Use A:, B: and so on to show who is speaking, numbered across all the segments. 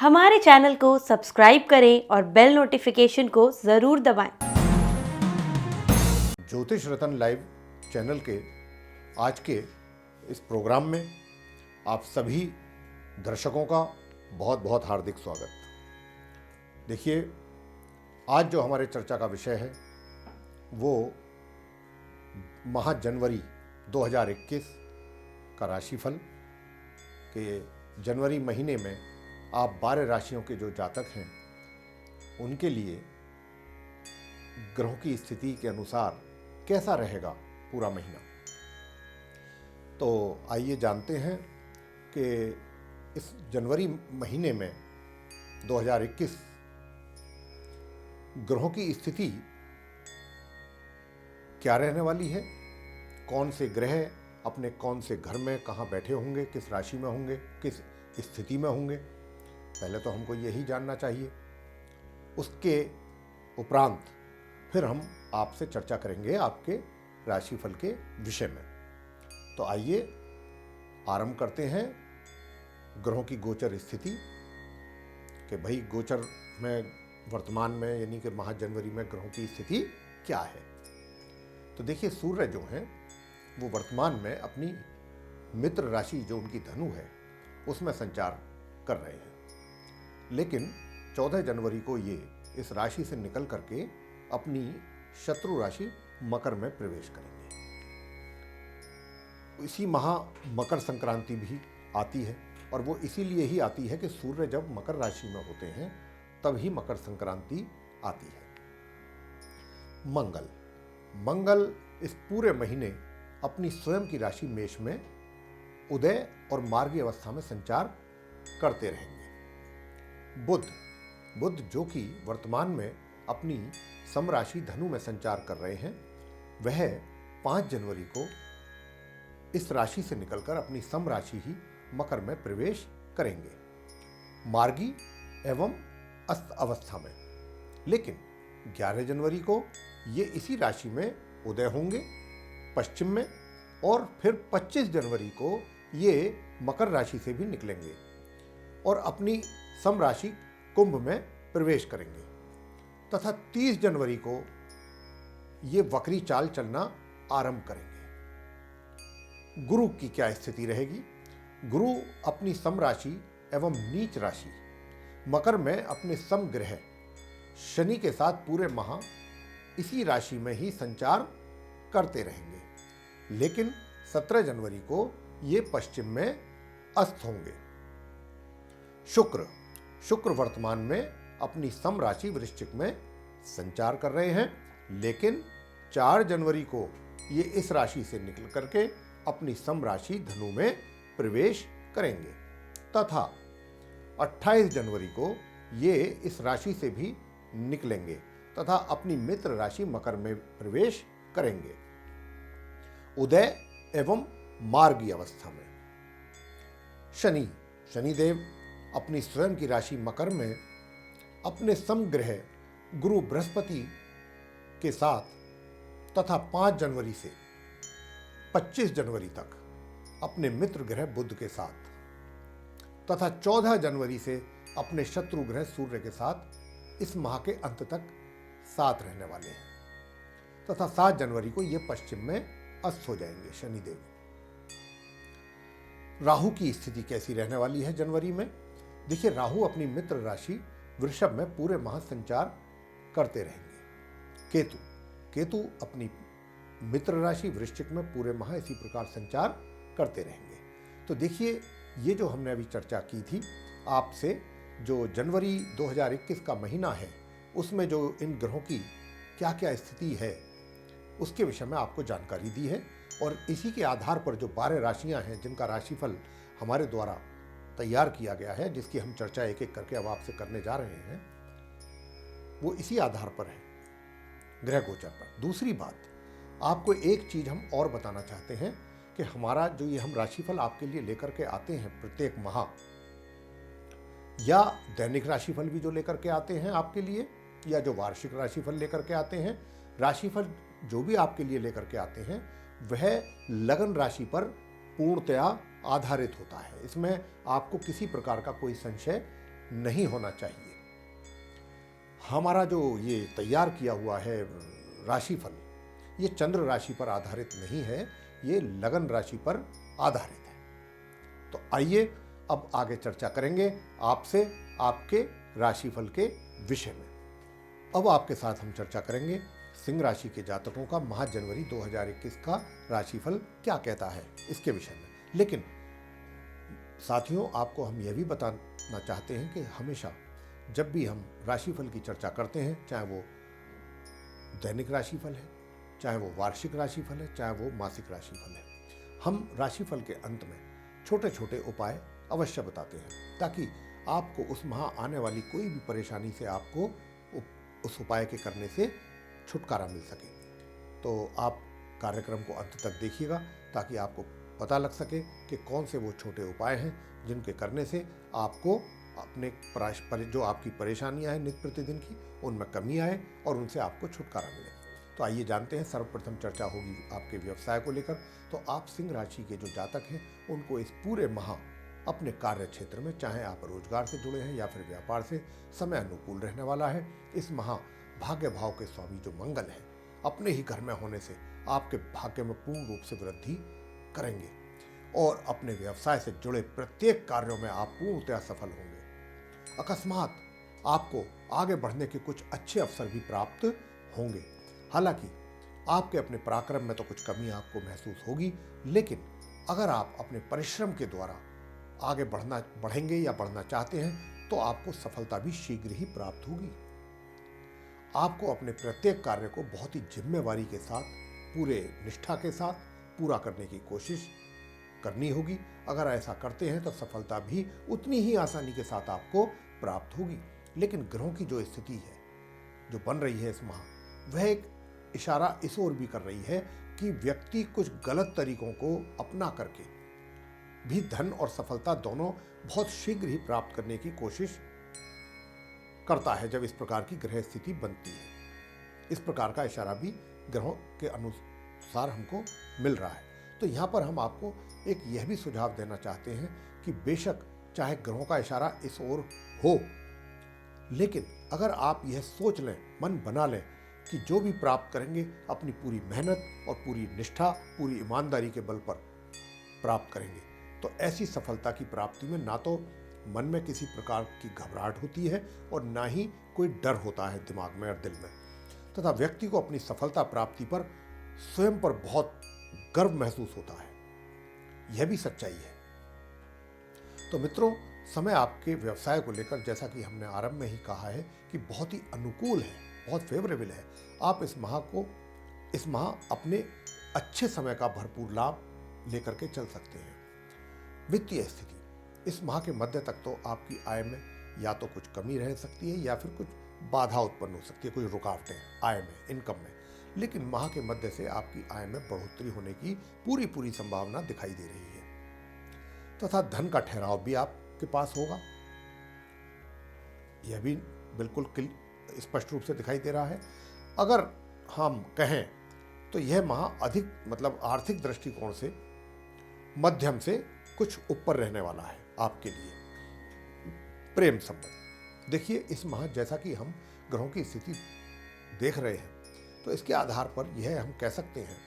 A: हमारे चैनल को सब्सक्राइब करें और बेल नोटिफिकेशन को ज़रूर दबाएं।
B: ज्योतिष रतन लाइव चैनल के आज के इस प्रोग्राम में आप सभी दर्शकों का बहुत बहुत हार्दिक स्वागत। देखिए, आज जो हमारे चर्चा का विषय है वो माह जनवरी 2021 का राशिफल के जनवरी महीने में आप 12 राशियों के जो जातक हैं उनके लिए ग्रहों की स्थिति के अनुसार कैसा रहेगा पूरा महीना। तो आइए जानते हैं कि इस जनवरी महीने में 2021 ग्रहों की स्थिति क्या रहने वाली है, कौन से ग्रह अपने कौन से घर में कहाँ बैठे होंगे, किस राशि में होंगे, किस स्थिति में होंगे। पहले तो हमको यही जानना चाहिए। उसके उपरांत फिर हम आपसे चर्चा करेंगे आपके राशिफल के विषय में। तो आइए आरंभ करते हैं ग्रहों की गोचर स्थिति कि भाई गोचर में वर्तमान में यानी कि माह जनवरी में ग्रहों की स्थिति क्या है। तो देखिए, सूर्य जो हैं वो वर्तमान में अपनी मित्र राशि जो उनकी धनु है उसमें संचार कर रहे हैं, लेकिन 14 जनवरी को ये इस राशि से निकल करके अपनी शत्रु राशि मकर में प्रवेश करेंगे। इसी माह मकर संक्रांति भी आती है और वो इसीलिए ही आती है कि सूर्य जब मकर राशि में होते हैं तभी मकर संक्रांति आती है। मंगल इस पूरे महीने अपनी स्वयं की राशि मेष में उदय और मार्गी अवस्था में संचार करते रहेंगे। बुध जो कि वर्तमान में अपनी समराशि धनु में संचार कर रहे हैं, वह 5 जनवरी को इस राशि से निकलकर अपनी समराशि ही मकर में प्रवेश करेंगे, मार्गी एवं अस्त अवस्था में। लेकिन 11 जनवरी को ये इसी राशि में उदय होंगे पश्चिम में, और फिर 25 जनवरी को ये मकर राशि से भी निकलेंगे और अपनी समराशि कुंभ में प्रवेश करेंगे तथा 30 जनवरी को ये वक्री चाल चलना आरंभ करेंगे। गुरु की क्या स्थिति रहेगी? गुरु अपनी समराशि एवं नीच राशि मकर में अपने समग्रह शनि के साथ पूरे माह इसी राशि में ही संचार करते रहेंगे, लेकिन 17 जनवरी को ये पश्चिम में अस्त होंगे। शुक्र वर्तमान में अपनी समराशि वृश्चिक में संचार कर रहे हैं, लेकिन 4 जनवरी को ये इस राशि से निकल करके अपनी समराशि धनु में प्रवेश करेंगे तथा 28 जनवरी को ये इस राशि से भी निकलेंगे तथा अपनी मित्र राशि मकर में प्रवेश करेंगे उदय एवं मार्गी अवस्था में। शनिदेव अपनी स्वयं की राशि मकर में अपने समग्रह गुरु बृहस्पति के साथ तथा 5 जनवरी से 25 जनवरी तक अपने मित्र ग्रह बुध के साथ तथा 14 जनवरी से अपने शत्रु ग्रह सूर्य के साथ इस माह के अंत तक साथ रहने वाले हैं तथा 7 जनवरी को ये पश्चिम में अस्त हो जाएंगे शनिदेव। राहु की स्थिति कैसी रहने वाली है जनवरी में? देखिए, राहु अपनी मित्र राशि वृषभ में पूरे माह संचार करते रहेंगे। केतु अपनी मित्र राशि वृश्चिक में पूरे माह इसी प्रकार संचार करते रहेंगे। तो देखिए, ये जो हमने अभी चर्चा की थी आपसे, जो जनवरी 2021 का महीना है उसमें जो इन ग्रहों की क्या क्या स्थिति है उसके विषय में आपको जानकारी दी है, और इसी के आधार पर जो 12 राशियां हैं जिनका राशिफल हमारे द्वारा तैयार किया गया है, जिसकी हम चर्चा एक एक करके अब आपसे करने जा रहे हैं, वो इसी आधार पर है, ग्रह गोचर पर। दूसरी बात, आपको एक चीज हम और बताना चाहते हैं कि हमारा जो ये हम राशिफल आपके लिए लेकर के आते हैं प्रत्येक माह, या दैनिक राशिफल भी जो लेकर के आते हैं आपके लिए, या जो वार्षिक राशिफल लेकर के आते हैं, राशिफल जो भी आपके लिए लेकर के आते हैं वह लगन राशि पर पूर्णतया आधारित होता है। इसमें आपको किसी प्रकार का कोई संशय नहीं होना चाहिए। हमारा जो ये तैयार किया हुआ है राशिफल, ये चंद्र राशि पर आधारित नहीं है, ये लगन राशि पर आधारित है। तो आइए अब आगे चर्चा करेंगे आपसे आपके राशिफल के विषय में। अब आपके साथ हम चर्चा करेंगे सिंह राशि के जातकों का माह जनवरी 2021 का राशिफल क्या कहता है इसके विषय में। लेकिन साथियों, आपको हम यह भी बताना चाहते हैं कि हमेशा जब भी हम राशिफल की चर्चा करते हैं, चाहे वो दैनिक राशिफल है, चाहे वो वार्षिक राशिफल है, चाहे वो मासिक राशिफल है, हम राशिफल के अंत में छोटे छोटे उपाय अवश्य बताते हैं ताकि आपको उस माह आने वाली कोई भी परेशानी से आपको उस उपाय के करने से छुटकारा मिल सके। तो आप कार्यक्रम को अंत तक देखिएगा ताकि आपको पता लग सके कि कौन से वो छोटे उपाय हैं जिनके करने से आपको अपने जो आपकी परेशानियां हैं नित्य प्रतिदिन की, उनमें कमी आए और उनसे आपको छुटकारा मिले। तो आइए जानते हैं। सर्वप्रथम चर्चा होगी आपके व्यवसाय को लेकर। तो आप सिंह राशि के जो जातक हैं उनको इस पूरे माह अपने कार्य क्षेत्र में, चाहे आप रोजगार से जुड़े हैं या फिर व्यापार से, समय अनुकूल रहने वाला है। इस माह भाग्य भाव के स्वामी जो मंगल है अपने ही घर में होने से आपके भाग्य में पूर्ण रूप से वृद्धि करेंगे और अपने व्यवसाय से जुड़े प्रत्येक कार्यों में आप पूर्णतः सफल होंगे। अकस्मात आपको आगे बढ़ने के कुछ अच्छे अवसर भी प्राप्त होंगे। हालांकि आपके अपने पराक्रम में तो कुछ कमी आपको महसूस होगी, लेकिन अगर आप अपने परिश्रम के द्वारा आगे बढ़ेंगे या बढ़ना चाहते हैं तो आपको सफलता भी शीघ्र ही प्राप्त होगी। आपको अपने प्रत्येक कार्य को बहुत ही जिम्मेवारी के साथ, पूरे निष्ठा के साथ पूरा करने की कोशिश करनी होगी। अगर ऐसा करते हैं तो सफलता भी उतनी ही आसानी के साथ आपको प्राप्त होगी। लेकिन ग्रहों की जो स्थिति है जो बन रही है इस माह, वह एक इशारा इस ओर भी कर रही है कि व्यक्ति कुछ गलत तरीकों को अपना करके भी धन और सफलता दोनों बहुत शीघ्र ही प्राप्त करने की कोशिश करता है जब इस प्रकार की ग्रह स्थिति बनती है। इस प्रकार का इशारा भी ग्रहों के अनुसार हमको मिल रहा है। तो यहाँ पर हम आपको एक यह भी सुझाव देना चाहते हैं कि बेशक चाहे ग्रहों का इशारा इस ओर हो, लेकिन अगर आप यह सोच लें, मन बना लें कि जो भी प्राप्त करेंगे अपनी पूरी मेहनत और पूरी निष्ठा, पूरी ईमानदारी के बल पर प्राप्त करेंगे, तो ऐसी सफलता की प्राप्ति में ना तो मन में किसी प्रकार की घबराहट होती है और ना ही कोई डर होता है दिमाग में और दिल में, तथा व्यक्ति को अपनी सफलता प्राप्ति पर स्वयं पर बहुत गर्व महसूस होता है। यह भी सच्चाई है। तो मित्रों, समय आपके व्यवसाय को लेकर, जैसा कि हमने आरंभ में ही कहा है, कि बहुत ही अनुकूल है, बहुत फेवरेबल है। आप इस माह अपने अच्छे समय का भरपूर लाभ लेकर के चल सकते हैं। वित्तीय स्थिति, इस माह के मध्य तक तो आपकी आय में या तो कुछ कमी रह सकती है या फिर कुछ बाधा उत्पन्न हो सकती है, कोई रुकावटें आय में, इनकम में। लेकिन माह के मध्य से आपकी आय में बढ़ोतरी होने की पूरी संभावना दिखाई दे रही है तथा धन का ठहराव भी आपके पास होगा। यह भी बिल्कुल स्पष्ट रूप से दिखाई दे रहा है। अगर हम कहें तो यह माह अधिक आर्थिक दृष्टिकोण से मध्यम से कुछ ऊपर रहने वाला है आपके लिए। प्रेम संबंध, देखिए इस माह जैसा कि हम ग्रहों की स्थिति देख रहे हैं, तो इसके आधार पर यह हम कह सकते हैं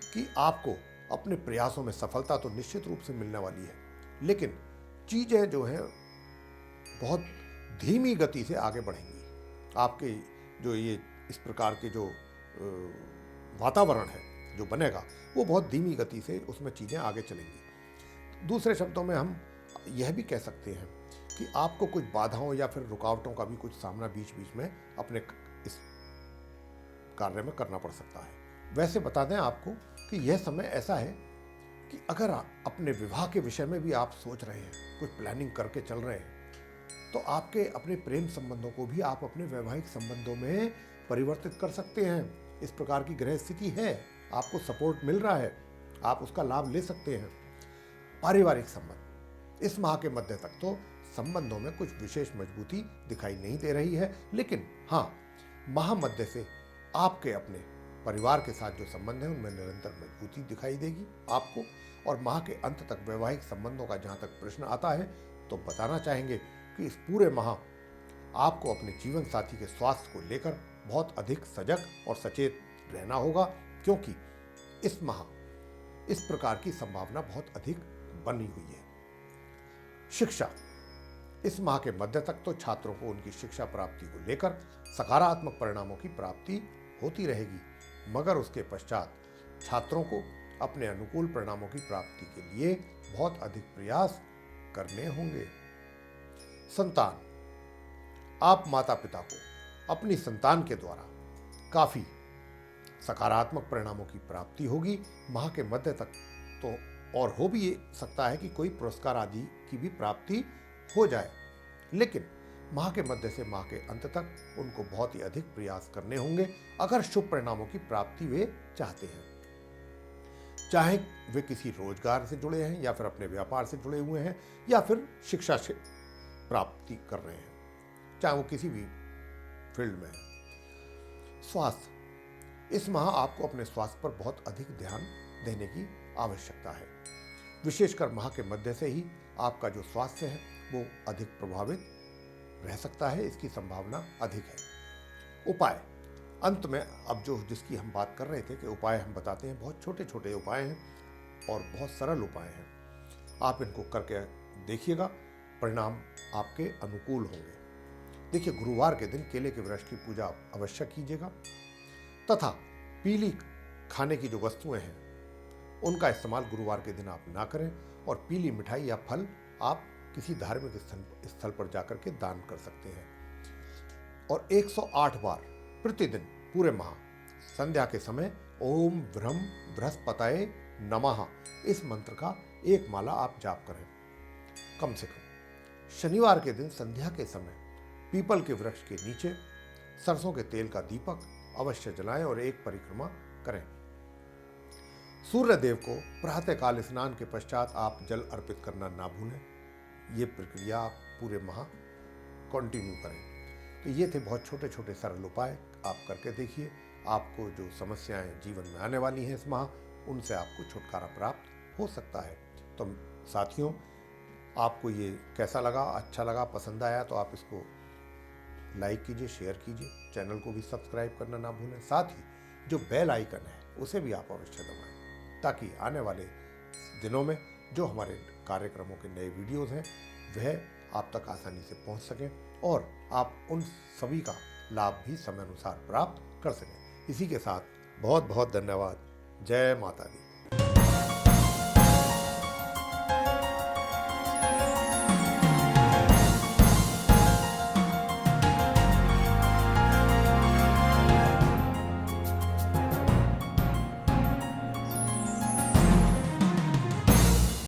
B: कि आपको अपने प्रयासों में सफलता तो निश्चित रूप से मिलने वाली है, लेकिन चीजें जो हैं बहुत धीमी गति से आगे बढ़ेंगी। आपके जो ये इस प्रकार के जो वातावरण है जो बनेगा, वो बहुत धीमी गति से उसमें चीजें आगे चलेंगी। दूसरे शब्दों में हम यह भी कह सकते हैं कि आपको कुछ बाधाओं या फिर रुकावटों का भी कुछ सामना बीच बीच में अपने इस कार्य में करना पड़ सकता है। वैसे बता दें आपको कि यह समय ऐसा है कि अगर आप अपने विवाह के विषय में भी आप सोच रहे हैं, कुछ प्लानिंग करके चल रहे हैं, तो आपके अपने प्रेम संबंधों को भी आप अपने वैवाहिक संबंधों में परिवर्तित कर सकते हैं। इस प्रकार की ग्रह स्थिति है, आपको सपोर्ट मिल रहा है, आप उसका लाभ ले सकते हैं। पारिवारिक संबंध, इस माह के मध्य तक तो संबंधों में कुछ विशेष मजबूती दिखाई नहीं दे रही है, लेकिन हाँ, माह मध्य से आपके अपने परिवार के साथ जो संबंध है उनमें निरंतर मजबूती दिखाई देगी आपको। और माह के अंत तक वैवाहिक संबंधों का जहाँ तक प्रश्न आता है तो बताना चाहेंगे कि इस पूरे माह आपको अपने जीवन साथी के स्वास्थ्य को लेकर बहुत अधिक सजग और सचेत रहना होगा, क्योंकि इस माह इस प्रकार की संभावना बहुत अधिक बनी हुई है। शिक्षा, इस माह के मध्य तक तो छात्रों को उनकी शिक्षा प्राप्ति को लेकर सकारात्मक परिणामों की प्राप्ति होती रहेगी, मगर उसके पश्चात छात्रों को अपने अनुकूल परिणामों की प्राप्ति के लिए बहुत अधिक प्रयास करने होंगे। संतान, आप माता पिता को अपनी संतान के द्वारा काफी सकारात्मक परिणामों की प्राप्ति होगी। माह के मध्य तक तो और हो भी सकता है कि कोई पुरस्कार आदि की भी प्राप्ति हो जाए, लेकिन माह के मध्य से माह के अंत तक उनको बहुत ही अधिक प्रयास करने होंगे अगर शुभ परिणामों की प्राप्ति वे चाहते हैं। चाहे वे किसी रोजगार से जुड़े हैं या फिर अपने व्यापार से जुड़े हुए हैं या फिर शिक्षा से प्राप्ति कर रहे हैं, चाहे वो किसी भी फील्ड में है। स्वास्थ्य, इस माह आपको अपने स्वास्थ्य पर बहुत अधिक ध्यान देने की आवश्यकता है। विशेषकर माह के मध्य से ही आपका जो स्वास्थ्य है वो अधिक प्रभावित रह सकता है, इसकी संभावना अधिक है। उपाय, अंत में अब जो जिसकी हम बात कर रहे थे कि उपाय हम बताते हैं, बहुत छोटे छोटे उपाय हैं और बहुत सरल उपाय हैं। आप इनको करके देखिएगा, परिणाम आपके अनुकूल होंगे। देखिए, गुरुवार के दिन केले के वृक्ष की पूजा अवश्य कीजिएगा तथा पीली खाने की जो वस्तुएं हैं उनका इस्तेमाल गुरुवार के दिन आप ना करें, और पीली मिठाई या फल आप किसी धार्मिक स्थल पर जाकर के दान कर सकते हैं। और 108 बार प्रतिदिन पूरे माह संध्या के समय ओम ब्रह्म बृहस्पतये नमः इस मंत्र का एक माला आप जाप करें कम से कम। शनिवार के दिन संध्या के समय पीपल के वृक्ष के नीचे सरसों के तेल का दीपक अवश्य जलाएं और एक परिक्रमा करें। सूर्य देव को प्रातःकाल स्नान के पश्चात आप जल अर्पित करना ना भूलें। ये प्रक्रिया आप पूरे माह कंटिन्यू करें। तो ये थे बहुत छोटे छोटे सरल उपाय, आप करके देखिए। आपको जो समस्याएं जीवन में आने वाली हैं इस माह, उनसे आपको छुटकारा प्राप्त हो सकता है। तो साथियों, आपको ये कैसा लगा, अच्छा लगा, पसंद आया तो आप इसको लाइक कीजिए, शेयर कीजिए, चैनल को भी सब्सक्राइब करना ना भूलें। साथ ही जो बेल आइकन है उसे भी आप अवश्य दबाएं, ताकि आने वाले दिनों में जो हमारे कार्यक्रमों के नए वीडियोज़ हैं वह आप तक आसानी से पहुंच सकें और आप उन सभी का लाभ भी समय अनुसार प्राप्त कर सकें। इसी के साथ बहुत बहुत धन्यवाद। जय माता दी।